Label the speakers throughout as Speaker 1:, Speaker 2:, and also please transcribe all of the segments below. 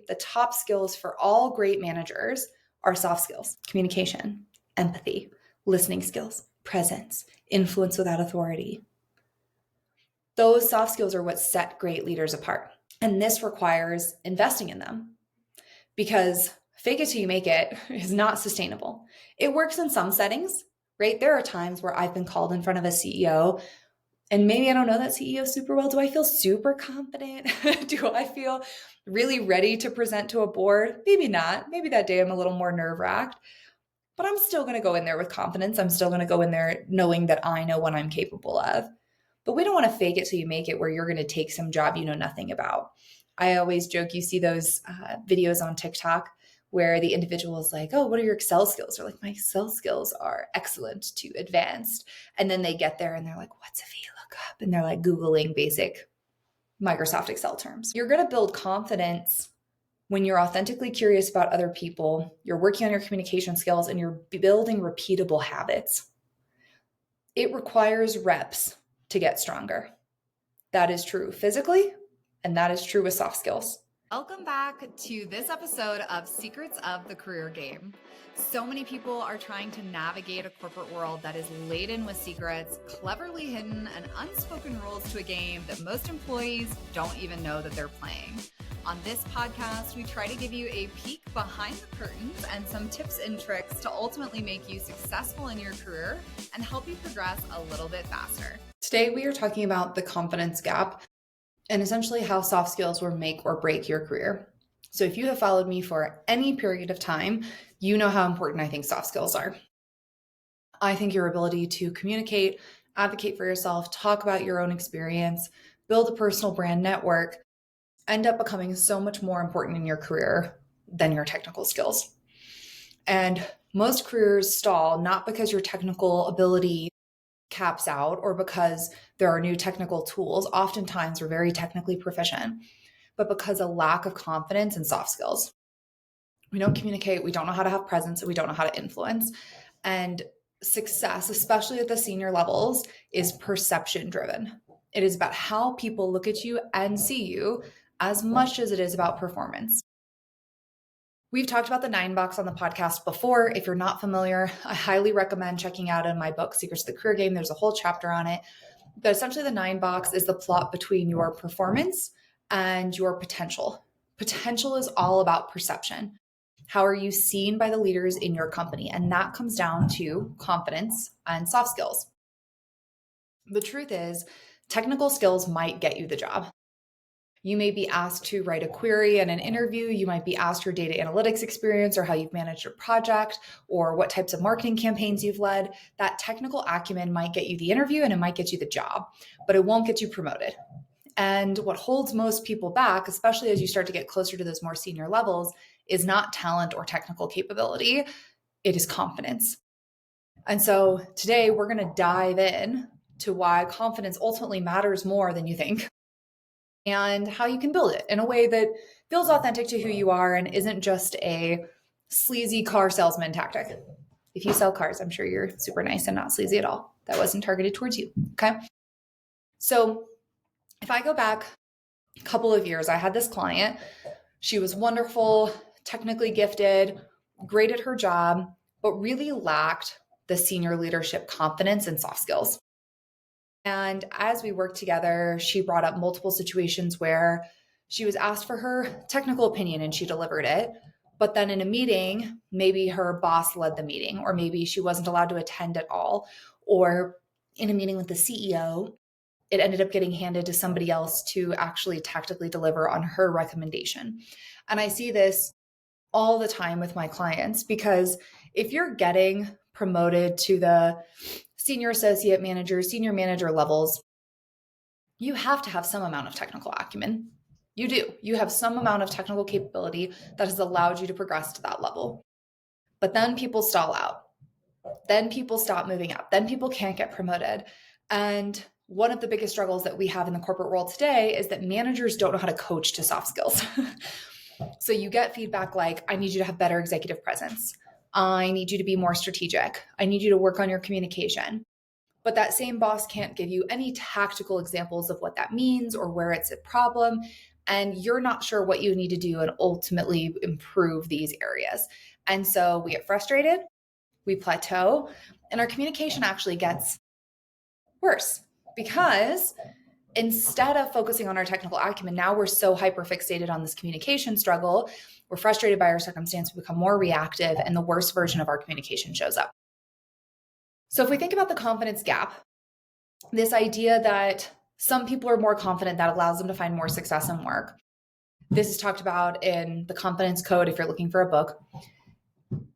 Speaker 1: the top skills for all great managers are soft skills: communication, empathy, listening skills, presence, influence without authority. Those soft skills are what set great leaders apart. And this requires investing in them, because fake it till you make it is not sustainable. It works in some settings, right? There are times where I've been called in front of a CEO and maybe I don't know that CEO super well. Do I feel super confident? Do I feel really ready to present to a board? Maybe not. Maybe that day I'm a little more nerve-wracked, but I'm still going to go in there with confidence. I'm still going to go in there knowing that I know what I'm capable of. But we don't want to fake it till you make it, where you're going to take some job you know nothing about. I always joke, you see those videos on TikTok where the individual is like, oh, what are your Excel skills? They're like, my Excel skills are excellent to advanced. And then they get there and they're like, what's a VLOOKUP? And they're like Googling basic Microsoft Excel terms. You're going to build confidence when you're authentically curious about other people, you're working on your communication skills, and you're building repeatable habits. It requires reps to get stronger. That is true physically, and that is true with soft skills.
Speaker 2: Welcome back to this episode of Secrets of the Career Game. So many people are trying to navigate a corporate world that is laden with secrets, cleverly hidden, and unspoken rules to a game that most employees don't even know that they're playing. On this podcast, we try to give you a peek behind the curtains and some tips and tricks to ultimately make you successful in your career and help you progress a little bit faster.
Speaker 1: Today, we are talking about the confidence gap and essentially how soft skills will make or break your career. So if you have followed me for any period of time, you know how important I think soft skills are. I think your ability to communicate, advocate for yourself, talk about your own experience, build a personal brand network, end up becoming so much more important in your career than your technical skills. And most careers stall not because your technical ability caps out or because there are new technical tools. Oftentimes we're very technically proficient, but because of lack of confidence and soft skills. We don't communicate, we don't know how to have presence, and we don't know how to influence. And success, especially at the senior levels, is perception driven. It is about how people look at you and see you as much as it is about performance. We've talked about the 9 box on the podcast before. If you're not familiar, I highly recommend checking out in my book, Secrets of the Career Game. There's a whole chapter on it. But essentially the 9 box is the plot between your performance and your potential. Potential is all about perception. How are you seen by the leaders in your company? And that comes down to confidence and soft skills. The truth is, technical skills might get you the job. You may be asked to write a query in an interview. You might be asked your data analytics experience or how you've managed your project or what types of marketing campaigns you've led. That technical acumen might get you the interview and it might get you the job, but it won't get you promoted. And what holds most people back, especially as you start to get closer to those more senior levels, is not talent or technical capability. It is confidence. And so today we're going to dive in to why confidence ultimately matters more than you think, and how you can build it in a way that feels authentic to who you are and isn't just a sleazy car salesman tactic. If you sell cars, I'm sure you're super nice and not sleazy at all. That wasn't targeted towards you, okay? So if I go back a couple of years, I had this client. She was wonderful, technically gifted, great at her job, but really lacked the senior leadership confidence and soft skills. And as we worked together, she brought up multiple situations where she was asked for her technical opinion and she delivered it. But then in a meeting, maybe her boss led the meeting, or maybe she wasn't allowed to attend at all. Or in a meeting with the CEO, it ended up getting handed to somebody else to actually tactically deliver on her recommendation. And I see this all the time with my clients, because if you're getting promoted to the senior associate manager, senior manager levels, you have to have some amount of technical acumen. You do. You have some amount of technical capability that has allowed you to progress to that level. But then people stall out. Then people stop moving up. Then people can't get promoted. And one of the biggest struggles that we have in the corporate world today is that managers don't know how to coach to soft skills. So you get feedback like, I need you to have better executive presence. I need you to be more strategic. I need you to work on your communication. But that same boss can't give you any tactical examples of what that means or where it's a problem. and you're not sure what you need to do and ultimately improve these areas. And so we get frustrated, we plateau, and our communication actually gets worse because instead of focusing on our technical acumen, now we're so hyper fixated on this communication struggle. We're frustrated by our circumstance, we become more reactive, and the worst version of our communication shows up. So if we think about the confidence gap, this idea that some people are more confident, that allows them to find more success in work. This is talked about in the Competence Code if you're looking for a book.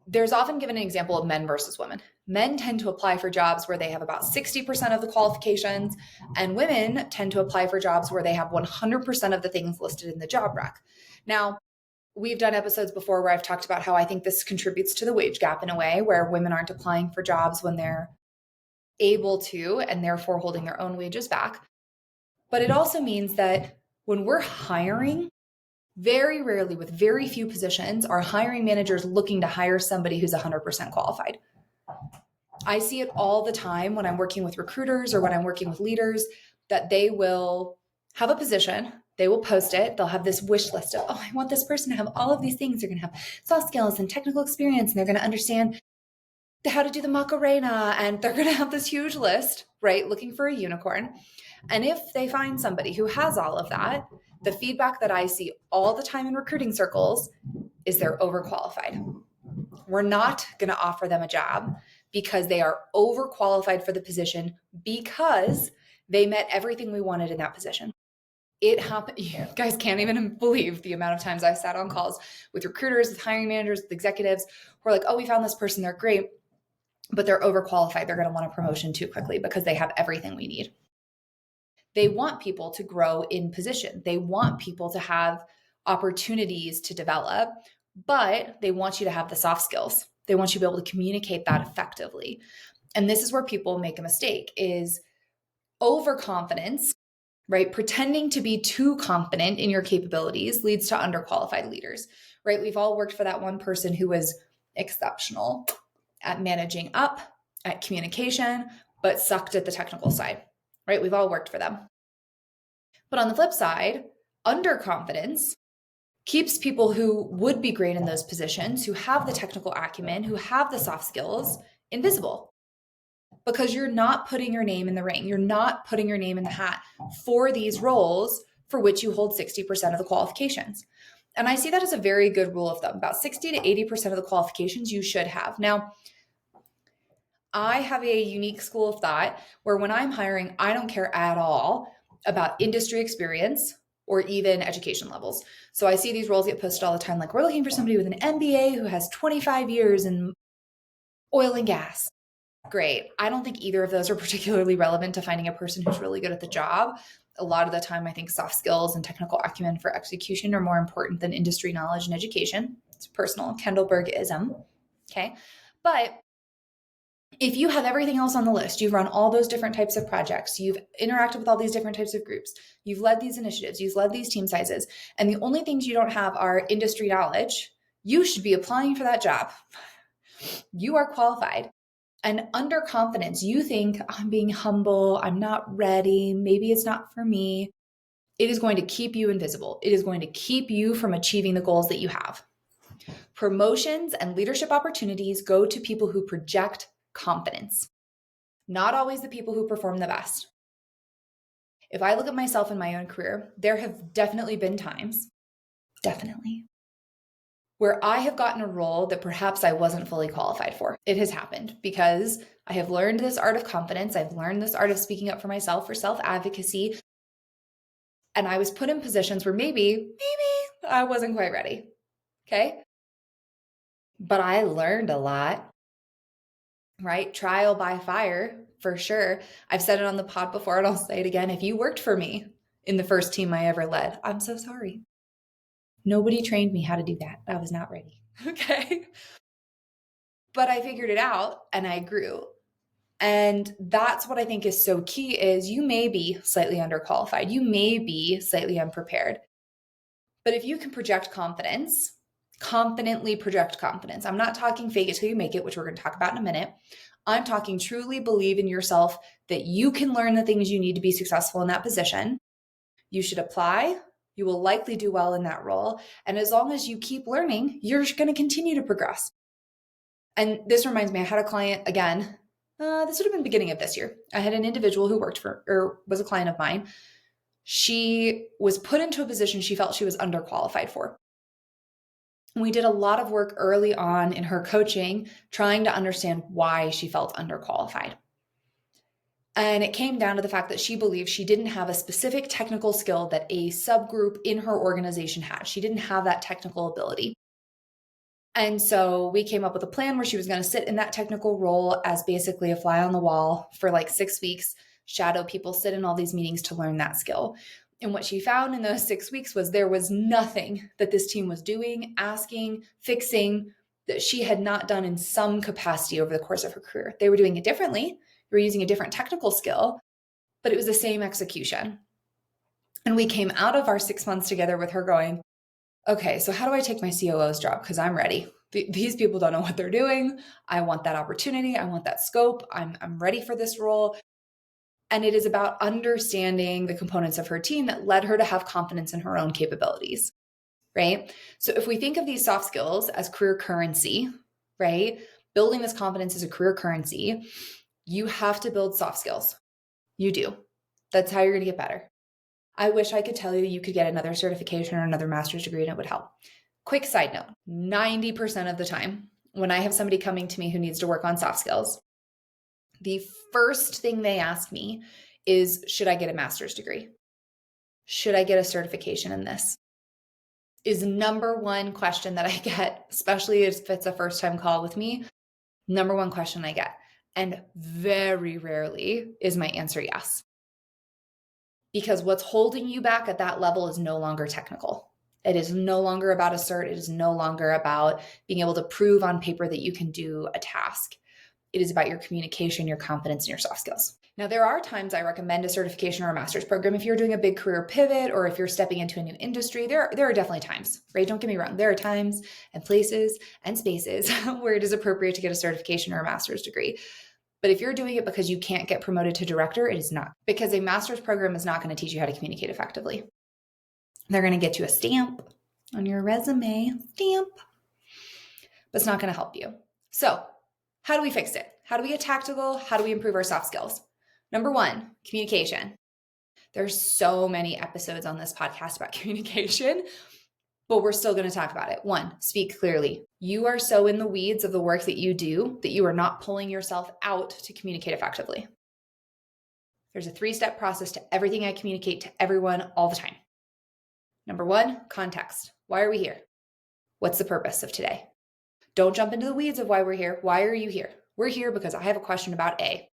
Speaker 1: There's often given an example of men versus women. Men tend to apply for jobs where they have about 60% of the qualifications, and women tend to apply for jobs where they have 100% of the things listed in the job rec. Now, we've done episodes before where I've talked about how I think this contributes to the wage gap in a way where women aren't applying for jobs when they're able to, and therefore holding their own wages back. But it also means that when we're hiring, very rarely, with very few positions, are hiring managers looking to hire somebody who's 100% qualified. I see it all the time when I'm working with recruiters or when I'm working with leaders that they will have a position, they will post it, they'll have this wish list of, oh, I want this person to have all of these things. They're going to have soft skills and technical experience, and they're going to understand how to do the Macarena, and they're going to have this huge list, right? Looking for a unicorn. And if they find somebody who has all of that, the feedback that I see all the time in recruiting circles is they're overqualified. We're not going to offer them a job because they are overqualified for the position because they met everything we wanted in that position. It happened. You guys can't even believe the amount of times I've sat on calls with recruiters, with hiring managers, with executives who are like, oh, we found this person, they're great, but they're overqualified. They're going to want a promotion too quickly because they have everything we need. They want people to grow in position. They want people to have opportunities to develop, but they want you to have the soft skills. They want you to be able to communicate that effectively. And this is where people make a mistake, is overconfidence, right? Pretending to be too confident in your capabilities leads to underqualified leaders, right? We've all worked for that one person who was exceptional at managing up, at communication, but sucked at the technical side, right? We've all worked for them. But on the flip side, underconfidence keeps people who would be great in those positions, who have the technical acumen, who have the soft skills, invisible. Because you're not putting your name in the ring. You're not putting your name in the hat for these roles for which you hold 60% of the qualifications. And I see that as a very good rule of thumb. About 60 to 80% of the qualifications you should have. Now, I have a unique school of thought where when I'm hiring, I don't care at all about industry experience or even education levels. So I see these roles get posted all the time, like we're looking for somebody with an MBA who has 25 years in oil and gas. Great. I don't think either of those are particularly relevant to finding a person who's really good at the job. A lot of the time, I think soft skills and technical acumen for execution are more important than industry knowledge and education. It's personal Kendall Berg-ism. Okay. But if you have everything else on the list, you've run all those different types of projects, you've interacted with all these different types of groups, you've led these initiatives, you've led these team sizes, and the only things you don't have are industry knowledge, you should be applying for that job. You are qualified. And underconfidence, you think, I'm being humble, I'm not ready, maybe it's not for me. It is going to keep you invisible. It is going to keep you from achieving the goals that you have. Promotions and leadership opportunities go to people who project confidence, not always the people who perform the best. If I look at myself in my own career, there have definitely been times, where I have gotten a role that perhaps I wasn't fully qualified for. It has happened because I have learned this art of confidence. I've learned this art of speaking up for myself, for self-advocacy. And I was put in positions where maybe I wasn't quite ready. Okay. But I learned a lot, right? Trial by fire, for sure. I've said it on the pod before, and I'll say it again. If you worked for me in the first team I ever led, I'm so sorry. Nobody trained me how to do that. I was not ready. Okay. But I figured it out and I grew. And that's what I think is so key is you may be slightly underqualified. You may be slightly unprepared. But if you can project confidence, confidently project confidence. I'm not talking fake it till you make it, which we're going to talk about in a minute. I'm talking truly believe in yourself that you can learn the things you need to be successful in that position. You should apply. You will likely do well in that role. And as long as you keep learning, you're going to continue to progress. And this reminds me, I had a client again, this would have been beginning of this year. I had an individual who worked for, or was a client of mine. She was put into a position she felt she was underqualified for. We did a lot of work early on in her coaching, trying to understand why she felt underqualified. And it came down to the fact that she believed she didn't have a specific technical skill that a subgroup in her organization had. She didn't have that technical ability. And so we came up with a plan where she was going to sit in that technical role as basically a fly on the wall for like 6 weeks, shadow people, sit in all these meetings to learn that skill. And what she found in those 6 weeks was there was nothing that this team was doing, asking, fixing that she had not done in some capacity over the course of her career. They were doing it differently. They were using a different technical skill, but it was the same execution. And we came out of our 6 months together with her going, okay, so how do I take my COO's job? Because I'm ready. These people don't know what they're doing. I want that opportunity. I want that scope. I'm ready for this role. And it is about understanding the components of her team that led her to have confidence in her own capabilities, right? So if we think of these soft skills as career currency, right? Building this confidence is a career currency. You have to build soft skills. You do. That's how you're going to get better. I wish I could tell you could get another certification or another master's degree and it would help. Quick side note, 90% of the time when I have somebody coming to me who needs to work on soft skills, the first thing they ask me is, should I get a master's degree? Should I get a certification in this? Is number one question that I get, especially if it's a first time call with me, number one question I get. And very rarely is my answer yes. Because what's holding you back at that level is no longer technical. It is no longer about a cert. It is no longer about being able to prove on paper that you can do a task. It is about your communication, your confidence, and your soft skills. Now, there are times I recommend a certification or a master's program if you're doing a big career pivot or if you're stepping into a new industry. There are definitely times, right? Don't get me wrong. There are times and places and spaces where it is appropriate to get a certification or a master's degree. But if you're doing it because you can't get promoted to director, it is not. Because a master's program is not going to teach you how to communicate effectively. They're going to get you a stamp on your resume, stamp, but it's not going to help you. So how do we fix it? How do we get tactical? How do we improve our soft skills? Number one, communication. There's so many episodes on this podcast about communication, but we're still going to talk about it. One, speak clearly. You are so in the weeds of the work that you do that you are not pulling yourself out to communicate effectively. There's a 3-step process to everything I communicate to everyone all the time. Number one, context. Why are we here? What's the purpose of today? Don't jump into the weeds of why we're here. Why are you here? We're here because I have a question about A.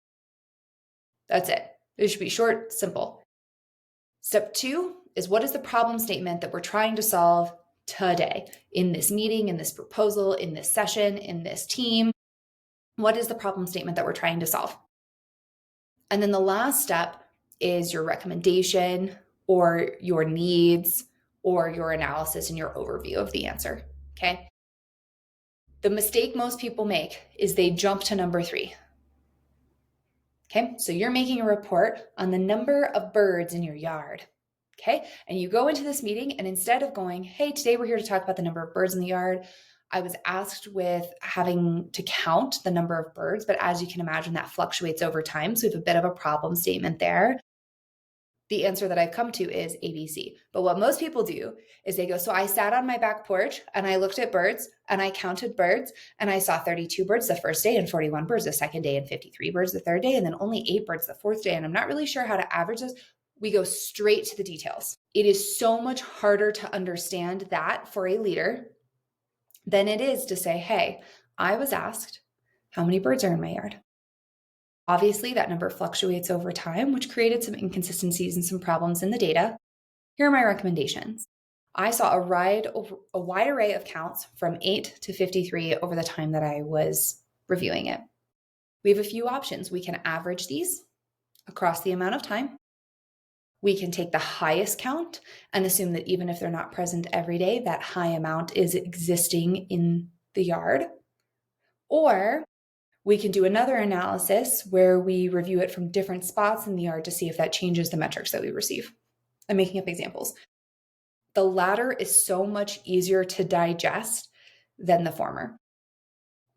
Speaker 1: That's it. It should be short, simple. Step 2 is, what is the problem statement that we're trying to solve today in this meeting, in this proposal, in this session, in this team? What is the problem statement that we're trying to solve? And then the last step is your recommendation or your needs or your analysis and your overview of the answer, okay? The mistake most people make is they jump to number 3. Okay, so you're making a report on the number of birds in your yard. Okay, and you go into this meeting, and instead of going, hey, today we're here to talk about the number of birds in the yard, I was asked with having to count the number of birds, but as you can imagine, that fluctuates over time. So we have a bit of a problem statement there. The answer that I've come to is ABC. But what most people do is they go, so I sat on my back porch and I looked at birds and I counted birds and I saw 32 birds the first day and 41 birds the second day and 53 birds the third day and then only 8 birds the fourth day. And I'm not really sure how to average this. We go straight to the details. It is so much harder to understand that for a leader than it is to say, hey, I was asked how many birds are in my yard. Obviously, that number fluctuates over time, which created some inconsistencies and some problems in the data. Here are my recommendations. I saw a wide array of counts from 8 to 53 over the time that I was reviewing it. We have a few options. We can average these across the amount of time. We can take the highest count and assume that even if they're not present every day, that high amount is existing in the yard. Or we can do another analysis where we review it from different spots in the yard to see if that changes the metrics that we receive. I'm making up examples. The latter is so much easier to digest than the former.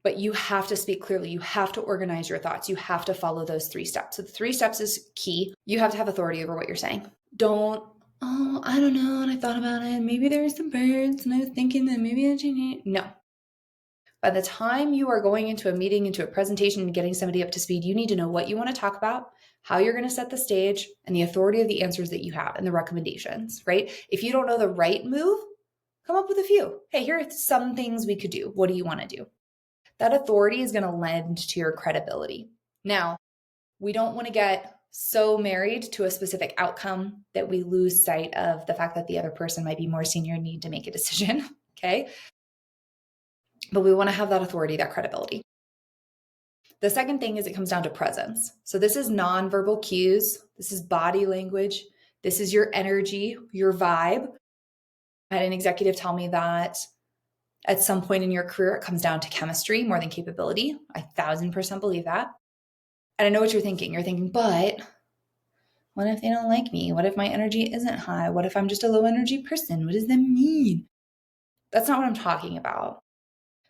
Speaker 1: But you have to speak clearly. You have to organize your thoughts. You have to follow those 3 steps. So the 3 steps is key. You have to have authority over what you're saying. Don't, oh, I don't know, and I thought about it. Maybe there were some birds, and I was thinking that maybe I changed it. No. By the time you are going into a meeting, into a presentation, and getting somebody up to speed, you need to know what you want to talk about, how you're going to set the stage, and the authority of the answers that you have and the recommendations, right? If you don't know the right move, come up with a few. Hey, here are some things we could do. What do you want to do? That authority is going to lend to your credibility. Now, we don't want to get so married to a specific outcome that we lose sight of the fact that the other person might be more senior and need to make a decision, okay? But we want to have that authority, that credibility. The second thing is it comes down to presence. So this is nonverbal cues. This is body language. This is your energy, your vibe. I had an executive tell me that at some point in your career, it comes down to chemistry more than capability. I 1000% believe that. And I know what you're thinking. You're thinking, but what if they don't like me? What if my energy isn't high? What if I'm just a low energy person? What does that mean? That's not what I'm talking about.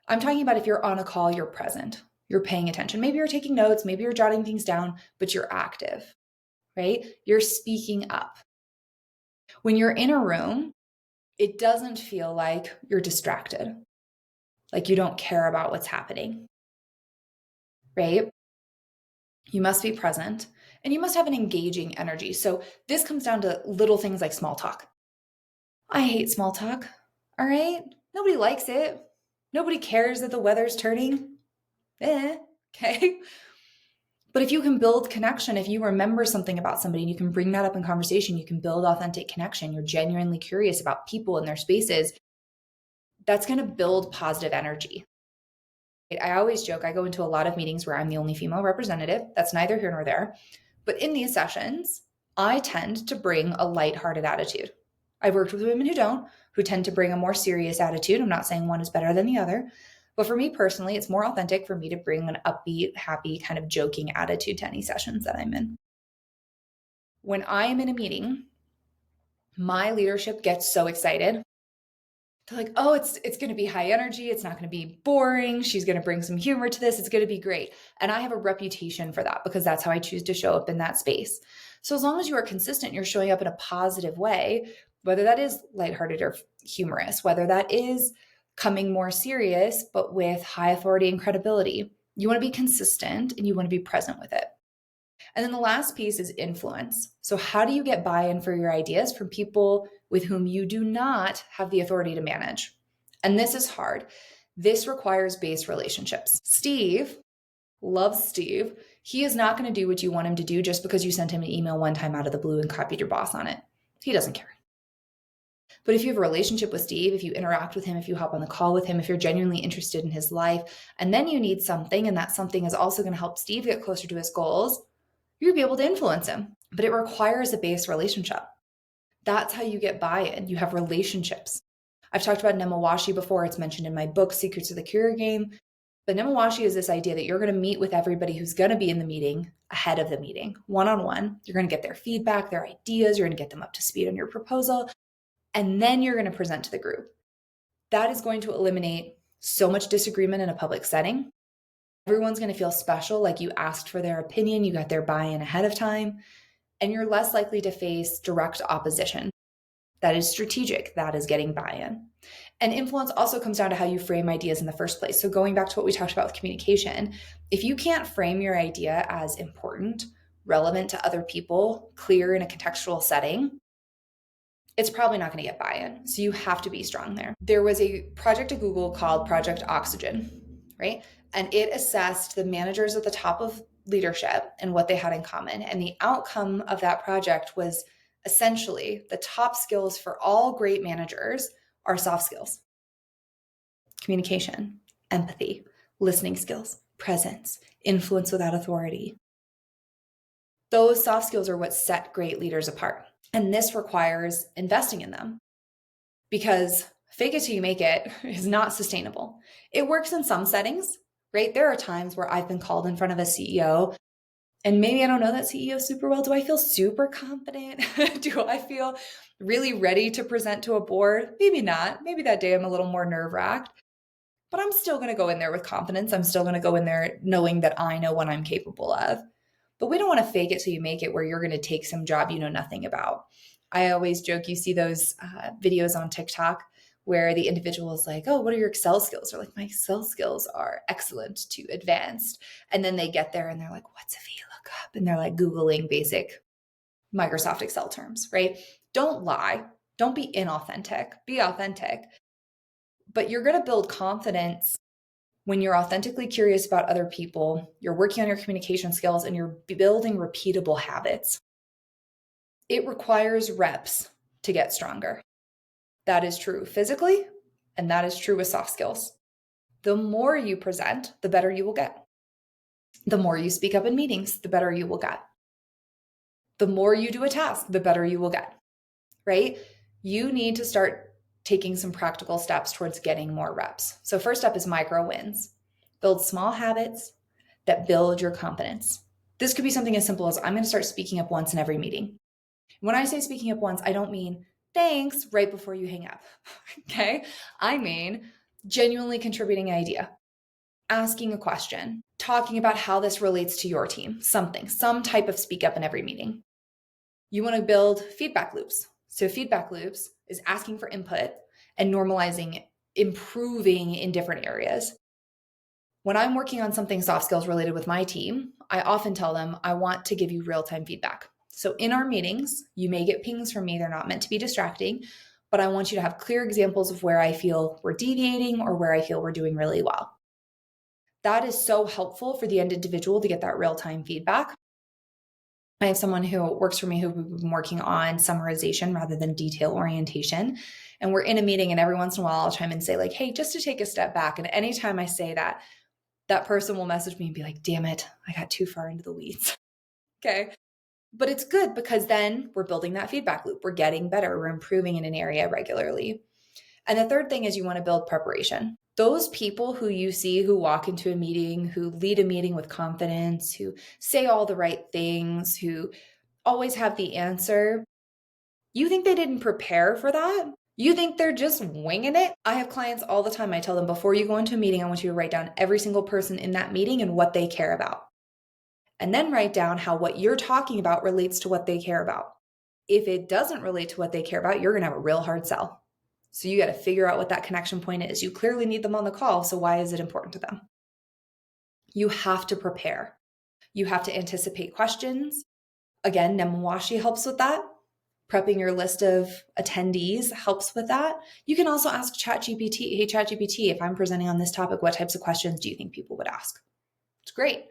Speaker 1: I'm talking about if you're on a call, you're present, you're paying attention. Maybe you're taking notes, maybe you're jotting things down, but you're active, right? You're speaking up. When you're in a room, it doesn't feel like you're distracted, like you don't care about what's happening, right? You must be present and you must have an engaging energy. So this comes down to little things like small talk. I hate small talk, all right? Nobody likes it. Nobody cares that the weather's turning. Okay. But if you can build connection, if you remember something about somebody and you can bring that up in conversation, you can build authentic connection, you're genuinely curious about people and their spaces, that's going to build positive energy. I always joke, I go into a lot of meetings where I'm the only female representative. That's neither here nor there. But in these sessions, I tend to bring a lighthearted attitude. I've worked with women who don't, who tend to bring a more serious attitude. I'm not saying one is better than the other. But for me personally, it's more authentic for me to bring an upbeat, happy, kind of joking attitude to any sessions that I'm in. When I am in a meeting, my leadership gets so excited. They're like, oh, it's going to be high energy. It's not going to be boring. She's going to bring some humor to this. It's going to be great. And I have a reputation for that because that's how I choose to show up in that space. So as long as you are consistent, you're showing up in a positive way, whether that is lighthearted or humorous, whether that is coming more serious, but with high authority and credibility, you want to be consistent and you want to be present with it. And then the last piece is influence. So how do you get buy-in for your ideas from people with whom you do not have the authority to manage? And this is hard. This requires base relationships. Steve loves Steve. He is not going to do what you want him to do just because you sent him an email one time out of the blue and copied your boss on it. He doesn't care. But if you have a relationship with Steve, if you interact with him, if you hop on the call with him, if you're genuinely interested in his life, and then you need something, and that something is also going to help Steve get closer to his goals, you'll be able to influence him. But it requires a base relationship. That's how you get buy-in. You have relationships. I've talked about Nemawashi before. It's mentioned in my book, Secrets of the Career Game. But Nemawashi is this idea that you're going to meet with everybody who's going to be in the meeting ahead of the meeting, one-on-one. You're going to get their feedback, their ideas. You're going to get them up to speed on your proposal. And then you're going to present to the group. That is going to eliminate so much disagreement in a public setting. Everyone's going to feel special, like you asked for their opinion, you got their buy-in ahead of time, and you're less likely to face direct opposition. That is strategic. That is getting buy-in. And influence also comes down to how you frame ideas in the first place. So going back to what we talked about with communication, if you can't frame your idea as important, relevant to other people, clear in a contextual setting, it's probably not going to get buy-in. So you have to be strong there. There was a project at Google called Project Oxygen, right? And it assessed the managers at the top of leadership and what they had in common. And the outcome of that project was essentially the top skills for all great managers are soft skills: communication, empathy, listening skills, presence, influence without authority. Those soft skills are what set great leaders apart. And this requires investing in them because fake it till you make it is not sustainable. It works in some settings, right? There are times where I've been called in front of a CEO And maybe I don't know that CEO super well. Do I feel super confident? Do I feel really ready to present to a board? Maybe not. Maybe that day I'm a little more nerve-wracked, but I'm still going to go in there with confidence. I'm still going to go in there knowing that I know what I'm capable of. But we don't want to fake it till you make it, where you're going to take some job you know nothing about. I always joke, you see those videos on TikTok where the individual is like, oh, what are your Excel skills? They're like, my Excel skills are excellent to advanced. And then they get there and they're like, what's a VLOOKUP? And they're like Googling basic Microsoft Excel terms, right? Don't lie. Don't be inauthentic. Be authentic. But you're going to build confidence when you're authentically curious about other people, you're working on your communication skills, and you're building repeatable habits. It requires reps to get stronger. That is true physically, and that is true with soft skills. The more you present, the better you will get. The more you speak up in meetings, the better you will get. The more you do a task, the better you will get, right? You need to start taking some practical steps towards getting more reps. So first step is micro wins. Build small habits that build your confidence. This could be something as simple as I'm going to start speaking up once in every meeting. When I say speaking up once, I don't mean thanks right before you hang up. Okay? I mean genuinely contributing an idea, asking a question, talking about how this relates to your team, some type of speak up in every meeting. You want to build feedback loops. So feedback loops is asking for input and normalizing, improving in different areas. When I'm working on something soft skills related with my team, I often tell them I want to give you real-time feedback. So in our meetings, you may get pings from me. They're not meant to be distracting, but I want you to have clear examples of where I feel we're deviating or where I feel we're doing really well. That is so helpful for the end individual to get that real-time feedback. I have someone who works for me who we've been working on summarization rather than detail orientation. And we're in a meeting, and every once in a while I'll chime in and say like, hey, just to take a step back. And anytime I say that, that person will message me and be like, damn it, I got too far into the weeds. Okay. But it's good because then we're building that feedback loop. We're getting better. We're improving in an area regularly. And the third thing is you want to build preparation. Those people who you see who walk into a meeting, who lead a meeting with confidence, who say all the right things, who always have the answer, you think they didn't prepare for that? You think they're just winging it? I have clients all the time. I tell them, before you go into a meeting, I want you to write down every single person in that meeting and what they care about. And then write down how what you're talking about relates to what they care about. If it doesn't relate to what they care about, you're going to have a real hard sell. So you got to figure out what that connection point is. You clearly need them on the call. So why is it important to them? You have to prepare. You have to anticipate questions. Again, Nemawashi helps with that. Prepping your list of attendees helps with that. You can also ask ChatGPT, hey, ChatGPT, if I'm presenting on this topic, what types of questions do you think people would ask? It's great.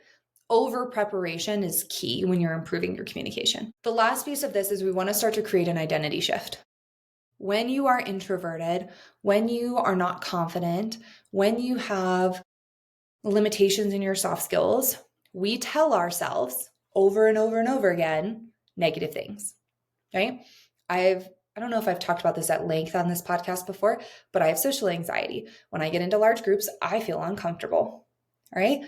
Speaker 1: Over preparation is key when you're improving your communication. The last piece of this is we want to start to create an identity shift. When you are introverted, when you are not confident, when you have limitations in your soft skills, we tell ourselves over and over and over again negative things, right? I don't know if I've talked about this at length on this podcast before, but I have social anxiety. When I get into large groups, I feel uncomfortable, right?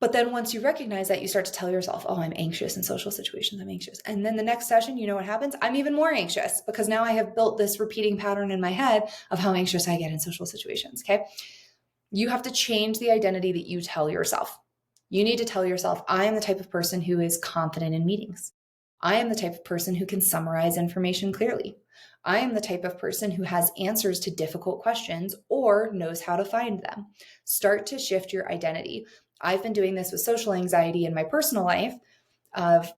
Speaker 1: But then once you recognize that, you start to tell yourself, oh, I'm anxious in social situations. I'm anxious. And then the next session, you know what happens? I'm even more anxious because now I have built this repeating pattern in my head of how anxious I get in social situations. Okay. You have to change the identity that you tell yourself. You need to tell yourself, I am the type of person who is confident in meetings. I am the type of person who can summarize information clearly. I am the type of person who has answers to difficult questions or knows how to find them. Start to shift your identity. I've been doing this with social anxiety in my personal life of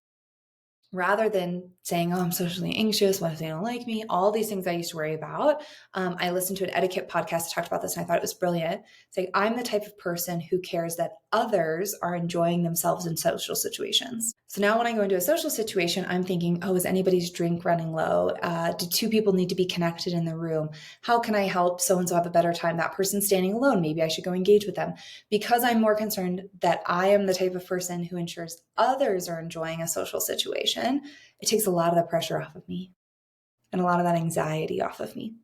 Speaker 1: rather than saying, oh, I'm socially anxious, what if they don't like me? All these things I used to worry about. I listened to an etiquette podcast that talked about this and I thought it was brilliant. Saying, I'm the type of person who cares that others are enjoying themselves in social situations. So now when I go into a social situation, I'm thinking, oh, is anybody's drink running low? Do two people need to be connected in the room? How can I help so-and-so have a better time? That person's standing alone. Maybe I should go engage with them. Because I'm more concerned that I am the type of person who ensures others are enjoying a social situation, it takes a lot of the pressure off of me and a lot of that anxiety off of me.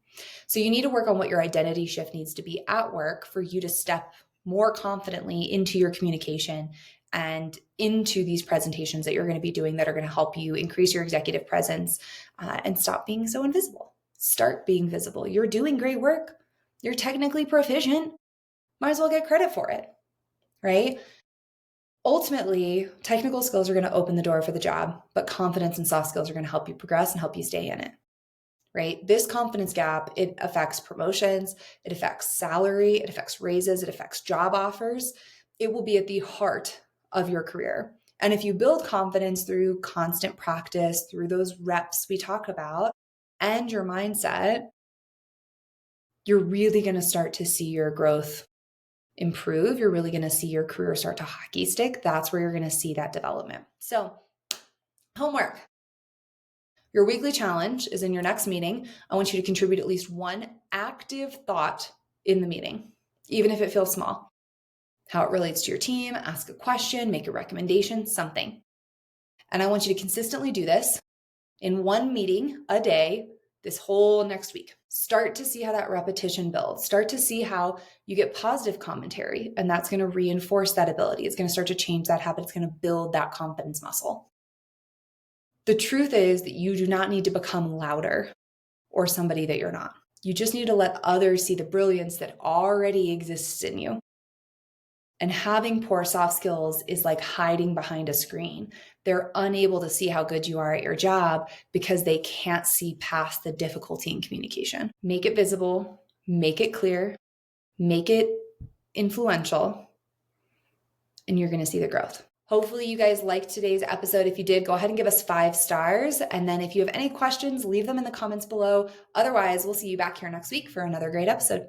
Speaker 1: So you need to work on what your identity shift needs to be at work for you to step more confidently into your communication and into these presentations that you're going to be doing that are going to help you increase your executive presence and stop being so invisible. Start being visible. You're doing great work. You're technically proficient. Might as well get credit for it, right? Ultimately, technical skills are going to open the door for the job, but confidence and soft skills are going to help you progress and help you stay in it, right? This confidence gap, it affects promotions, it affects salary, it affects raises, it affects job offers. It will be at the heart of your career. And if you build confidence through constant practice, through those reps we talk about, and your mindset, you're really going to start to see your growth improve. You're really going to see your career start to hockey stick. That's where you're going to see that development. So, homework. Your weekly challenge is in your next meeting. I want you to contribute at least one active thought in the meeting, even if it feels small. How it relates to your team, ask a question, make a recommendation, something. And I want you to consistently do this in one meeting a day this whole next week. Start to see how that repetition builds. Start to see how you get positive commentary, and that's going to reinforce that ability. It's going to start to change that habit. It's going to build that confidence muscle. The truth is that you do not need to become louder or somebody that you're not. You just need to let others see the brilliance that already exists in you. And having poor soft skills is like hiding behind a screen. They're unable to see how good you are at your job because they can't see past the difficulty in communication. Make it visible, make it clear, make it influential, and you're going to see the growth. Hopefully you guys liked today's episode. If you did, go ahead and give us 5 stars. And then if you have any questions, leave them in the comments below. Otherwise, we'll see you back here next week for another great episode.